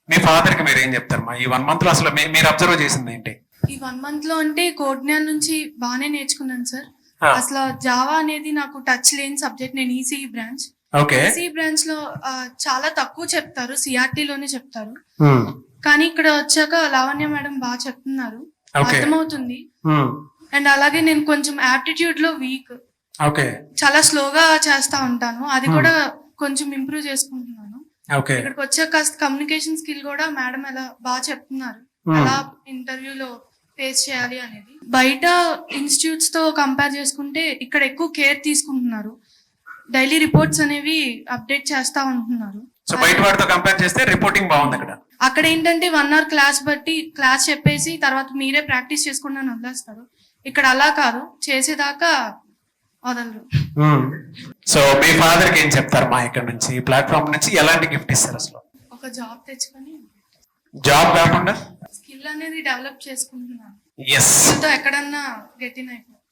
మీ father కి మీరు ఏం చెప్తారమ్మా ఈ 1 month లో అసలు మీరు అబ్జర్వ్ చేసింది ఏంటి? ఈ 1 month లో అంటే కోడ్ జ్ఞాన్ నుంచి బాగానే నేర్చుకున్నాను సార్. అసలు జావా అనేది నాకు టచ్ లేని సబ్జెక్ట్. నేను ఈసీఈ బ్రాంచ్. ఈసీఈ బ్రాంచ్ లో చాలా తక్కువ చెప్తారు, సిఆర్టీ లోనే చెప్తారు. కానీ ఇక్కడ వచ్చాక లావణ్య మేడం బాగా చెప్తున్నారు, అర్థమవుతుంది. అండ్ అలాగే నేను కొంచెం యాప్టిట్యూడ్ లో వీక్, చాలా స్లోగా చేస్తా ఉంటాను. అది కూడా కొంచెం ఇంప్రూవ్ చేసుకుంటున్నాను. ఇక్కడికి వచ్చాక కాస్త కమ్యూనికేషన్ స్కిల్ కూడా మేడం ఎలా బాగా చెప్తున్నారు, ఎలా ఇంటర్వ్యూలో ఫేస్ చేయాలి అనేది. బయట ఇన్స్టిట్యూట్స్ తో కంపేర్ చేసుకుంటే ఇక్కడ ఎక్కువ కేర్ తీసుకుంటున్నారు. డైలీ రిపోర్ట్స్ అనేవి అప్డేట్ చేస్తా ఉంటున్నారు. అక్కడ ఏంటంటే 1 hour క్లాస్ బట్టి క్లాస్ చెప్పేసి తర్వాత మీరే ప్రాక్టీస్ చేసుకుంటా వదిలేస్తారు. ఇక్కడ అలా కాదు, చేసేదాకా వదలరు. సో మీ ఫాదర్ కి ఏం చెప్తారు మా ఇక్కడ నుంచి ప్లాట్ఫామ్ నుంచి ఎలాంటి గిఫ్ట్ ఇస్తారు? అసలు ఒక జాబ్ తెచ్చుకొని, జాబ్ కాకుండా స్కిల్ అనేది డెవలప్ చేసుకుంటున్నాను. ఎక్కడన్నా గెట్ ఇన్ అయిపోయింది.